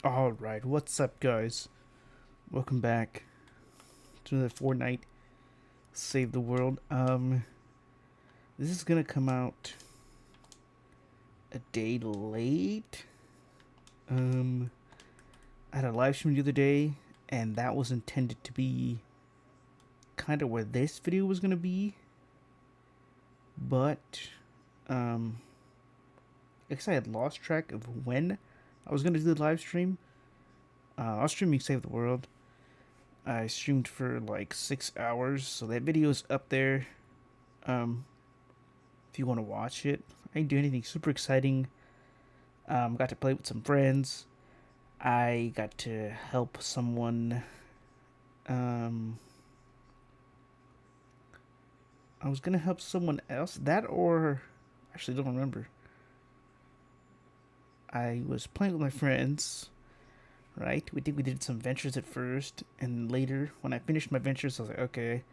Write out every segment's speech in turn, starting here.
Alright, what's up guys? Welcome back to the Fortnite Save the World. This is gonna come out a day late. I had a live stream the other day and that was intended to be kind of where this video was gonna be. But I guess I had lost track of when I was gonna do the live stream. I was streaming Save the World. I streamed for like 6 hours, so that video is up there. If you want to watch it, I didn't do anything super exciting. Got to play with some friends. I got to help someone. I was gonna help someone else. That or actually don't remember. I was playing with my friends. Right? We did some ventures at first, and later when I finished my ventures, I was like, okay,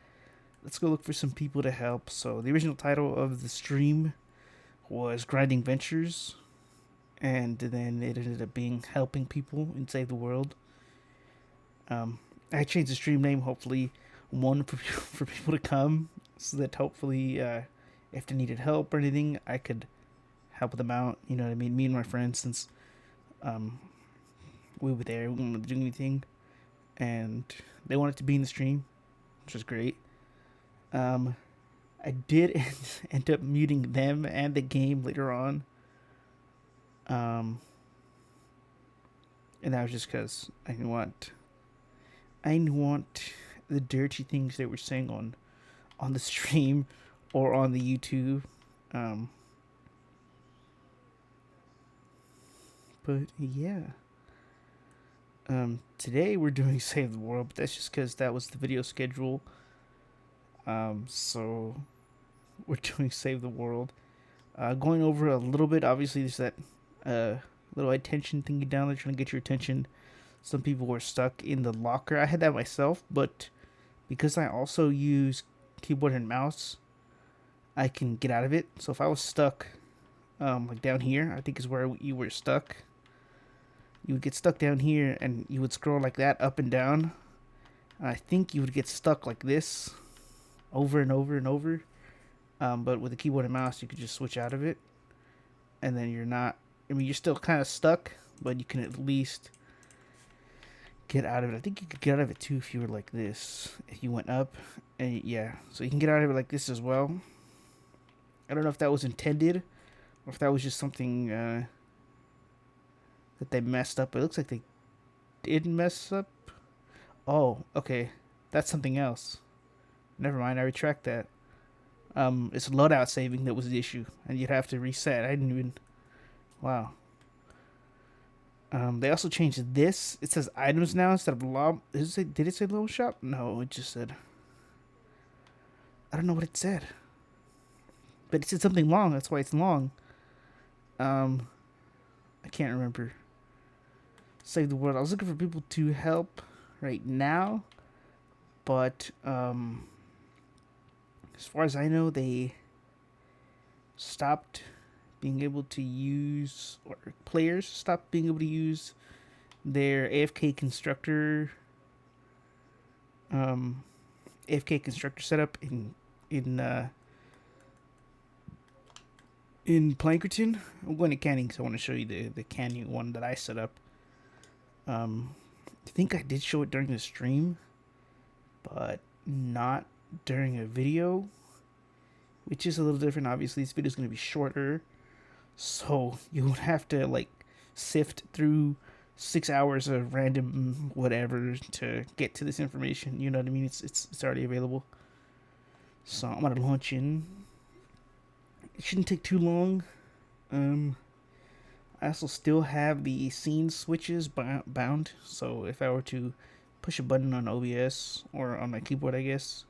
let's go look for some people to help. So the original title of the stream was Grinding Ventures, and then it ended up being Helping People and Save the World. I changed the stream name, hopefully, one for people to come, so that hopefully, if they needed help or anything, I could help them out. You know what I mean? Me and my friends, since we were there, we didn't want to do anything, and they wanted to be in the stream, which was great. I did end up muting them and the game later on. And that was just because I didn't want the dirty things they were saying on the stream or on the YouTube. But yeah. Today we're doing Save the World, but that's just because that was the video schedule. So we're doing Save the World. Going over a little bit, obviously there's that little attention thingy down there trying to get your attention. Some people were stuck in the locker. I had that myself, but because I also use keyboard and mouse, I can get out of it. So if I was stuck, like down here, I think is where you were stuck. You would get stuck down here and you would scroll like that up and down. I think you would get stuck like this over and over and over. But with the keyboard and mouse, you could just switch out of it. And then you're not, I mean, you're still kind of stuck, but you can at least get out of it. I think you could get out of it too if you were like this. If you went up, and yeah, so you can get out of it like this as well. I don't know if that was intended or if that was just something that they messed up. It looks like they did mess up. Oh, okay. That's something else. Never mind, I retract that. It's loadout saving that was the issue, and you'd have to reset. I didn't even. Wow. They also changed this. It says items now instead of lob. Did it say low shop? No, it just said. I don't know what it said. But it said something long. That's why it's long. I can't remember. Save the world. I was looking for people to help right now, but as far as I know, they stopped being able to use, or players stopped being able to use their AFK constructor setup in Plankerton. I'm going to Canny because I want to show you the Canny one that I set up. I think I did show it during the stream, but not during a video, which is a little different. Obviously, this video is going to be shorter, so you would have to like sift through 6 hours of random whatever to get to this information. You know what I mean? It's already available. So I'm gonna launch in. It shouldn't take too long. I also still have the scene switches bound, so if I were to push a button on OBS or on my keyboard, I guess,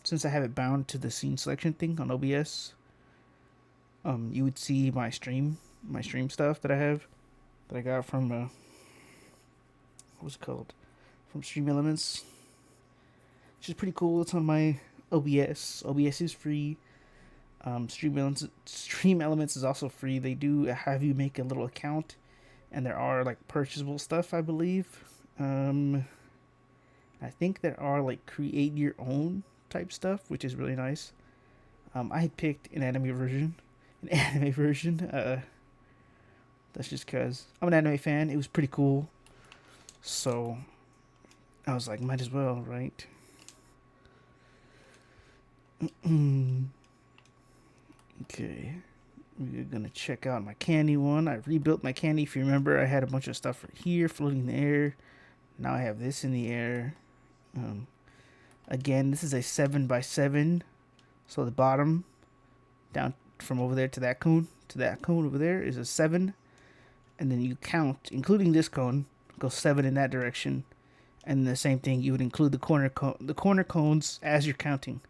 since I have it bound to the scene selection thing on OBS, you would see my stream stuff that I got from what was it called, from Stream Elements, which is pretty cool. It's on my OBS. OBS is free. Stream Elements is also free. They do have you make a little account and there are like purchasable stuff, I believe. I think there are like create your own type stuff, which is really nice. I had picked an anime version. An anime version. That's just because I'm an anime fan. It was pretty cool. So I was like, might as well, right? Okay. We're gonna check out my candy one. I rebuilt my candy. If you remember, I had a bunch of stuff right here floating in the air. Now I have this in the air. Again, this is a 7x7. So the bottom down from over there to that cone over there is a 7. And then you count, including this cone, go 7 in that direction. And the same thing, you would include the corner cones as you're counting.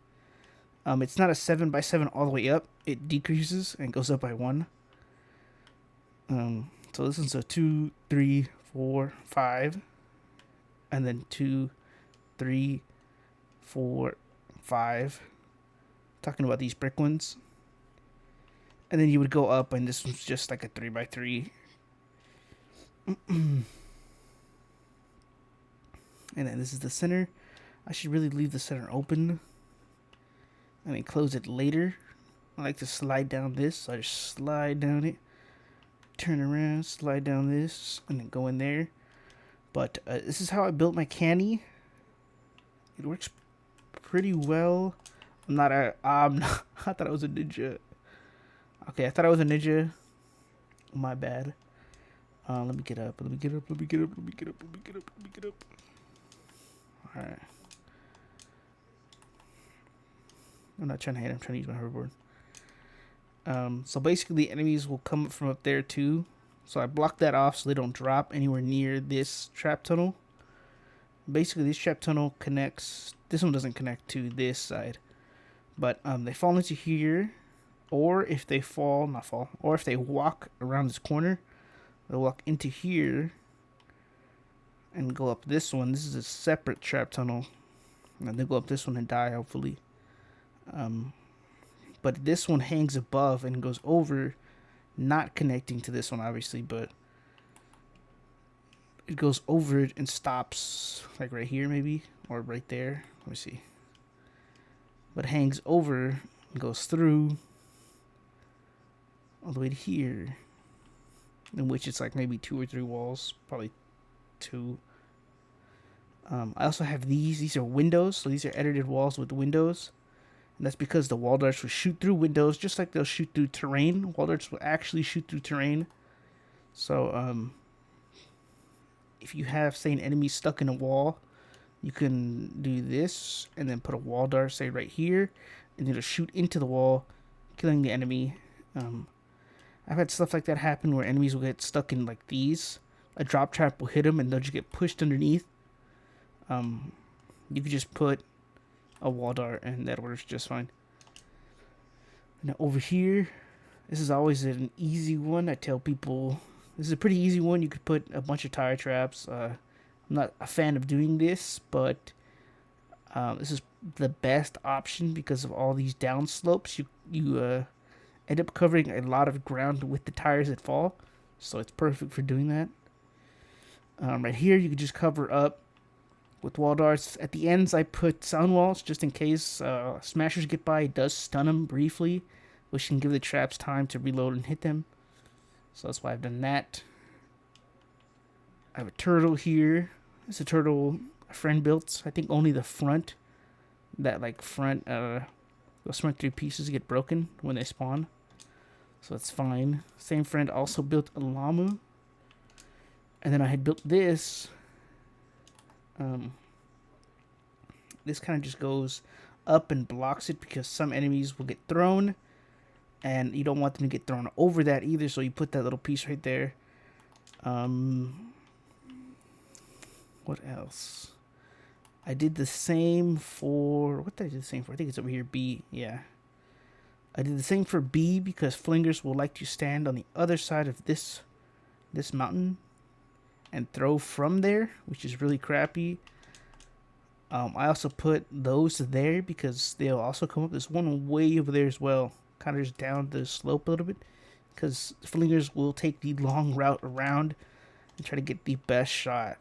It's not a 7x7 all the way up. It decreases and goes up by 1. So this is a 2, 3, 4, 5. And then 2, 3, 4, 5. Talking about these brick ones. And then you would go up, and this one's just like a 3x3. And then this is the center. I should really leave the center open and then close it later. I like to slide down this, so I just slide down it, turn around, slide down this, and then go in there. But this is how I built my candy. It works pretty well. I thought I was a ninja. Okay, I thought I was a ninja. My bad. Let me get up. Alright. I'm not trying to hit. I'm trying to use my hoverboard. So basically the enemies will come from up there too. So I blocked that off so they don't drop anywhere near this trap tunnel. Basically this trap tunnel connects. This one doesn't connect to this side. But they fall into here. Or if they or if they walk around this corner, they'll walk into here and go up this one. This is a separate trap tunnel. And they'll go up this one and die, hopefully. But this one hangs above and goes over, not connecting to this one, obviously, but it goes over it and stops, like right here, maybe, or right there. Let me see. But hangs over and goes through all the way to here, in which it's like maybe 2 or 3 walls, probably 2. I also have these. These are windows, so these are edited walls with windows. And that's because the wall darts will shoot through windows, just like they'll shoot through terrain. Wall darts will actually shoot through terrain. So, if you have, say, an enemy stuck in a wall, you can do this and then put a wall dart, say, right here, and it'll shoot into the wall, killing the enemy. I've had stuff like that happen where enemies will get stuck in like these. A drop trap will hit them and they'll just get pushed underneath. You could just put a wall dart and that works just fine. Now over here, this is always an easy one. I tell people this is a pretty easy one. You could put a bunch of tire traps. I'm not a fan of doing this, but this is the best option because of all these down slopes. You end up covering a lot of ground with the tires that fall, so it's perfect for doing that. Right here, you can just cover up with wall darts. At the ends, I put sound walls just in case smashers get by. It does stun them briefly, which can give the traps time to reload and hit them. So that's why I've done that. I have a turtle here. It's a turtle a friend built. I think only the front, those front 3 pieces get broken when they spawn. So that's fine. Same friend also built a llama. And then I had built this. This kind of just goes up and blocks it because some enemies will get thrown and you don't want them to get thrown over that either, so you put that little piece right there. What else? I did the same for, what did I do the same for? I think it's over here, B. Yeah, I did the same for B because flingers will like to stand on the other side of this mountain and throw from there, which is really crappy. I also put those there because they'll also come up. There's one way over there as well, kind of just down the slope a little bit, because flingers will take the long route around and try to get the best shot.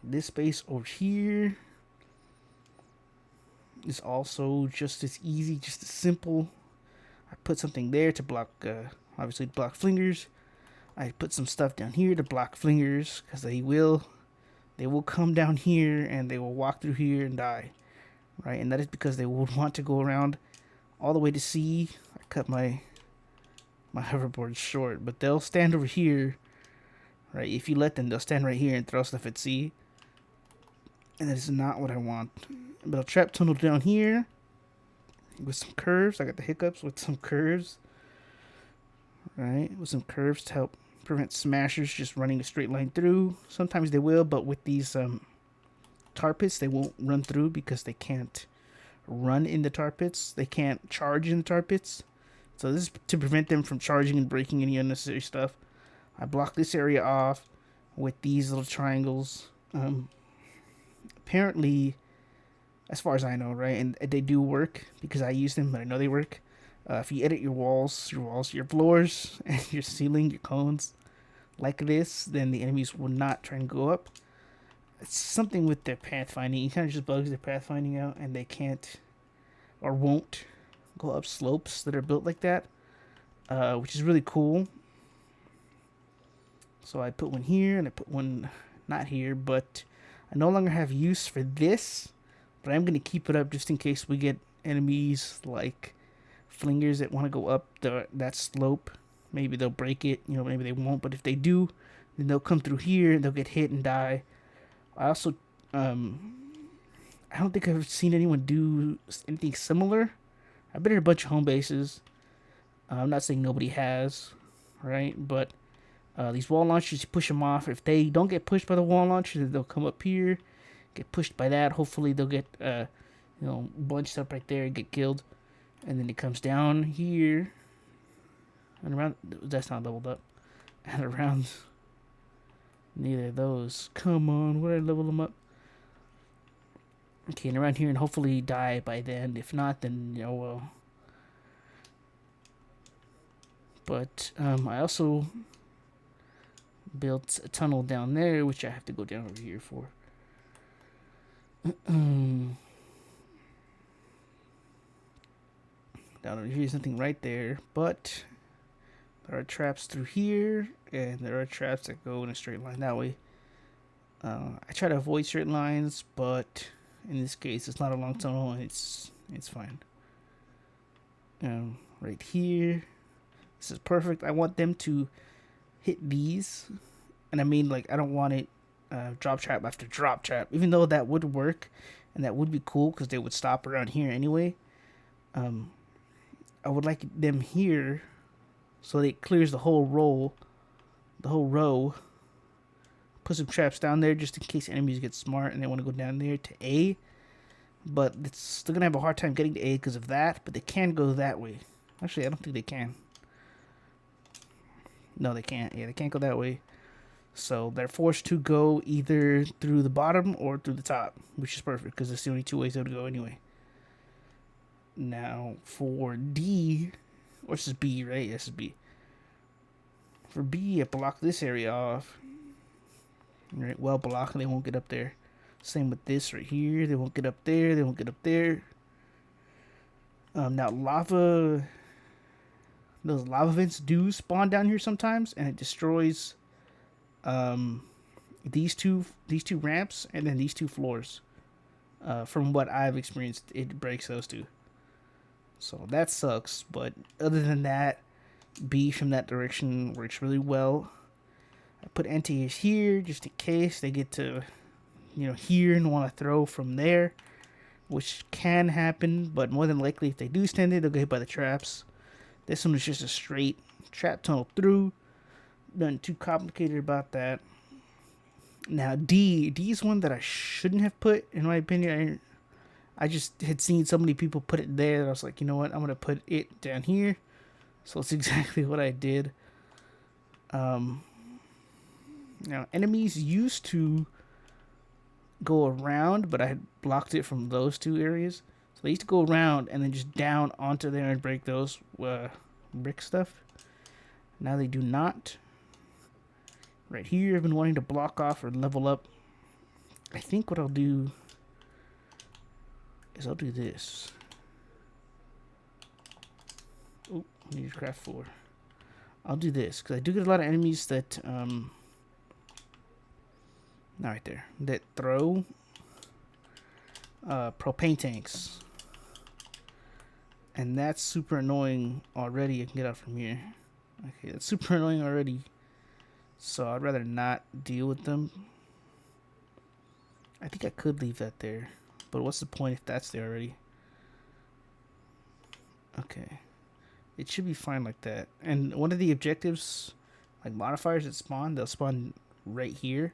This space over here is also just as easy, just as simple. I put something there to block, obviously block flingers. I put some stuff down here to block flingers because they will come down here and they will walk through here and die, right? And that is because they would want to go around all the way to C. I cut my hoverboard short, but they'll stand over here, right? If you let them, they'll stand right here and throw stuff at C, and that is not what I want. But I'll trap tunnel down here with some curves. I got the hiccups with some curves, right? With some curves to help prevent smashers just running a straight line through. Sometimes they will, but with these tar pits, they won't run through because they can't run in the tar pits. They can't charge in the tar pits. So this is to prevent them from charging and breaking any unnecessary stuff. I block this area off with these little triangles. Apparently, as far as I know, right, and they do work because I use them, but I know they work. If you edit your walls, your floors, and your ceiling, your cones, like this, then the enemies will not try and go up. It's something with their pathfinding. It kind of just bugs their pathfinding out, and they can't or won't go up slopes that are built like that, which is really cool. So I put one here, and I put one not here, but I no longer have use for this, but I'm going to keep it up just in case we get enemies like flingers that want to go up that slope. Maybe they'll break it, maybe they won't, but if they do, then they'll come through here and they'll get hit and die. I also, I don't think I've seen anyone do anything similar. I've been in a bunch of home bases. I'm not saying nobody has, right? But these wall launchers, you push them off. If they don't get pushed by the wall launcher, they'll come up here, get pushed by that. Hopefully they'll get, bunched up right there and get killed. And then it comes down here and around. That's not leveled up. And around neither of those. Come on, where did I level them up? Okay, and around here, and hopefully die by then. If not, then well. But I also built a tunnel down there, which I have to go down over here for. Down over here is nothing right there, but there are traps through here, and there are traps that go in a straight line that way. I try to avoid straight lines, but in this case, it's not a long tunnel, and it's fine. Right here, this is perfect. I want them to hit these, and I mean, like, I don't want it drop trap after drop trap, even though that would work, and that would be cool because they would stop around here anyway. I would like them here so it clears the whole row. Put some traps down there just in case enemies get smart and they want to go down there to A. But it's still going to have a hard time getting to A because of that. But they can go that way. Actually, I don't think they can. No, they can't. Yeah, they can't go that way. So they're forced to go either through the bottom or through the top, which is perfect because it's the only two ways they would go anyway. Now, for D, or this is B, right? This is B. For B, I block this area off. Right, well blocked, and they won't get up there. Same with this right here. They won't get up there. They won't get up there. Now, those lava vents do spawn down here sometimes, and it destroys these two ramps and then these two floors. From what I've experienced, it breaks those two. So that sucks, but other than that, B from that direction works really well. I put anti-airs here just in case they get to, here and want to throw from there, which can happen, but more than likely if they do stand there, they'll get hit by the traps. This one is just a straight trap tunnel through. Nothing too complicated about that. Now D is one that I shouldn't have put, in my opinion. I just had seen so many people put it there that I was like, you know what, I'm going to put it down here. So it's exactly what I did. Now, enemies used to go around, but I had blocked it from those two areas. So they used to go around and then just down onto there and break those brick stuff. Now they do not. Right here, I've been wanting to block off or level up. I think what I'll do is I'll do this. Oh, I need to craft 4. I'll do this because I do get a lot of enemies that not right there, that throw propane tanks, and that's super annoying already. I can get out from here. Okay, that's super annoying already, so I'd rather not deal with them. I think I could leave that there, but what's the point if that's there already? Okay, it should be fine like that. And one of the objectives, like modifiers that spawn, they'll spawn right here.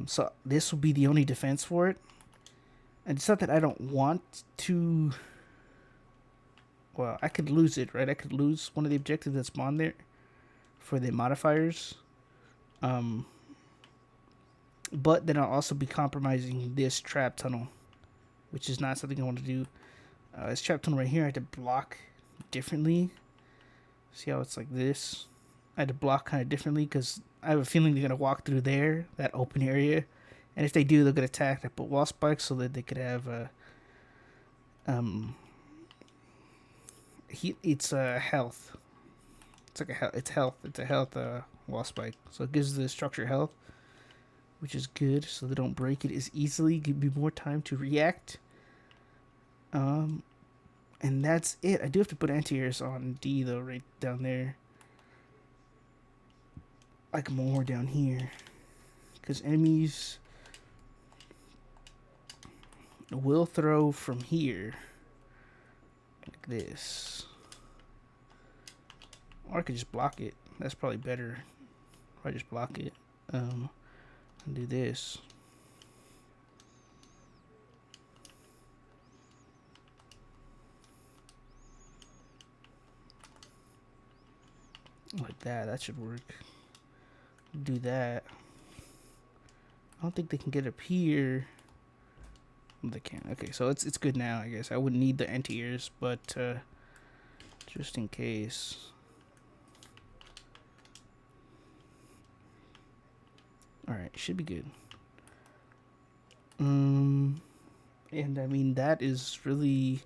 So this will be the only defense for it. And it's not that I don't want to. Well, I could lose it, right? I could lose one of the objectives that spawn there for the modifiers. But then I'll also be compromising this trap tunnel, which is not something I want to do. This trap tunnel right here, I had to block differently. See how it's like this? I had to block kind of differently because I have a feeling they're going to walk through there, that open area. And if they do, they'll get attacked. I put wall spikes so that they could have it's health. It's like it's health. It's a health wall spike. So it gives the structure health, which is good, so they don't break it as easily. Give me more time to react. And that's it. I do have to put anti-airs on D though, right down there. Like more down here, because enemies will throw from here, like this. Or I could just block it. That's probably better. If I just block it. And do this. Like that. That should work. Do that. I don't think they can get up here. They can. Okay, so it's good now, I guess. I wouldn't need the anti-airs, but just in case. Alright, should be good. And I mean, that is really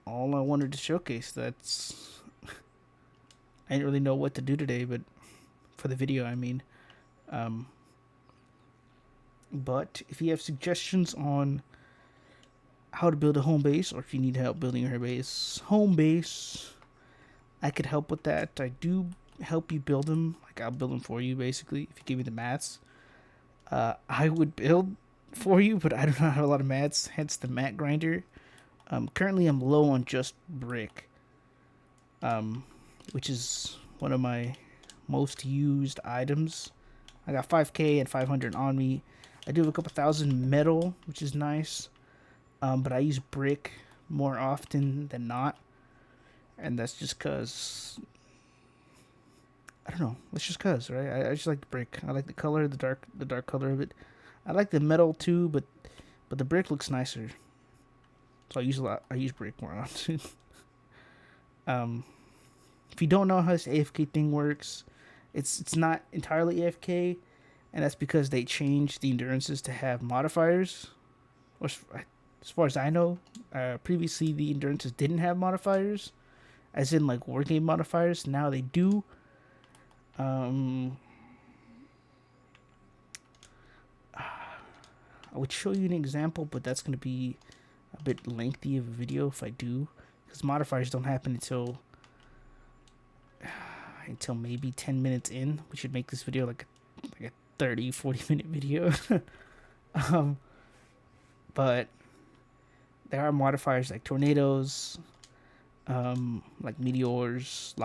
all I wanted to showcase. That's I didn't really know what to do today, but for the video, I mean. But if you have suggestions on how to build a home base, or if you need help building your home base, I could help with that. I do help you build them. Like, I'll build them for you, basically, if you give me the mats. I would build for you, but I do not have a lot of mats, hence the mat grinder. Currently, I'm low on just brick, which is one of my most used items. I got 5k and 500 on me. I do have a couple thousand metal, which is nice, but I use brick more often than not, and that's just cause I don't know. It's just cause, right? I just like the brick. I like the color, the dark color of it. I like the metal too, but the brick looks nicer. So I use brick more often. If you don't know how this AFK thing works, it's not entirely AFK, and that's because they changed the endurances to have modifiers. Or as far as I know, previously the endurances didn't have modifiers, as in like war game modifiers. Now they do. I would show you an example, but that's going to be a bit lengthy of a video if I do, because modifiers don't happen until maybe 10 minutes in. We should make this video like a 30-40 minute video. But there are modifiers like tornadoes, like meteors,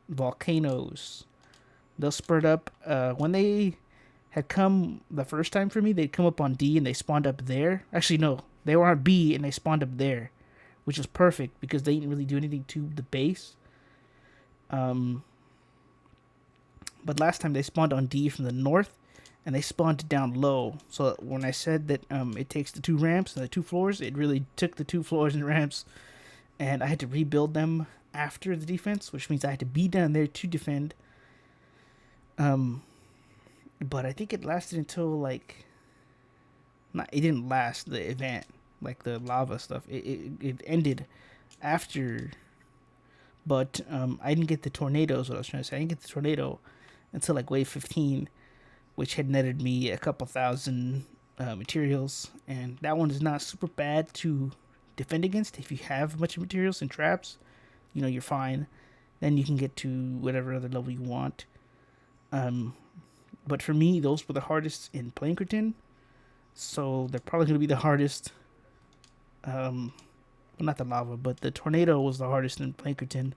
volcanoes. They'll spurt up. When they had come the first time for me, they'd come up on D and they spawned up there. Actually, no, they were on B and they spawned up there, which is perfect because they didn't really do anything to the base. But last time they spawned on D from the north, and they spawned down low. So when I said that it takes the 2 ramps and the 2 floors, it really took the 2 floors and ramps, and I had to rebuild them after the defense, which means I had to be down there to defend. Um, but I think it lasted until like, not, it didn't last the event, like the lava stuff. It ended after, but I didn't get the tornadoes. What I was trying to say, I didn't get the tornado until like wave 15, which had netted me a couple thousand materials, and that one is not super bad to defend against if you have a bunch of materials and traps. You know, you're fine. Then you can get to whatever other level you want. But for me, those were the hardest in Plankerton, so they're probably going to be the hardest. Well, not the lava, but the tornado was the hardest in Plankerton.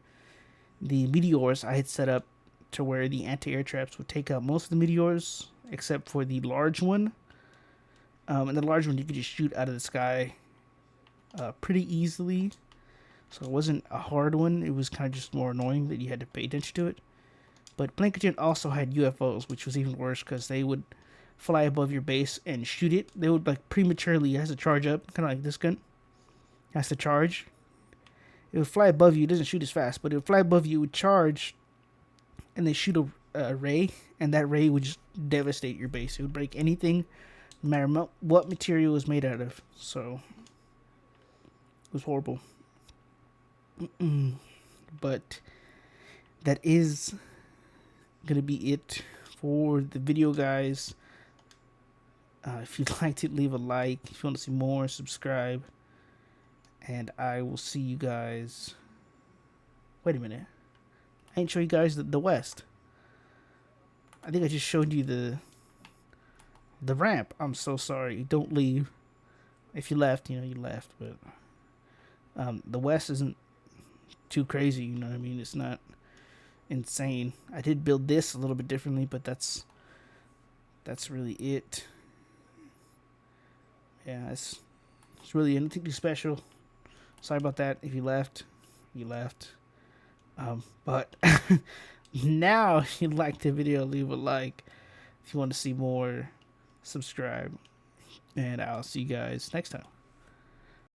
The meteors I had set up to where the anti-air traps would take out most of the meteors, except for the large one. And the large one you could just shoot out of the sky pretty easily. So it wasn't a hard one. It was kind of just more annoying that you had to pay attention to it. But Plankerton also had UFOs, which was even worse because they would fly above your base and shoot it. They would like prematurely, it has to charge up, kind of like this gun. It has to charge. It would fly above you. It doesn't shoot as fast, but it would fly above you, would charge, and they shoot a ray, and that ray would just devastate your base. It would break anything, no matter what material it was made out of. So it was horrible. But that is gonna be it for the video, guys. If you'd like to, leave a like. If you want to see more, subscribe. And I will see you guys. Wait a minute. I ain't show you guys the West. I think I just showed you the ramp. I'm so sorry. Don't leave. If you left, you know, you left. But the West isn't too crazy, you know what I mean? It's not insane. I did build this a little bit differently, but that's really it. Yeah, it's really anything too special. Sorry about that. If you left, you left. But now, if you like the video, leave a like. If you want to see more, subscribe. And I'll see you guys next time.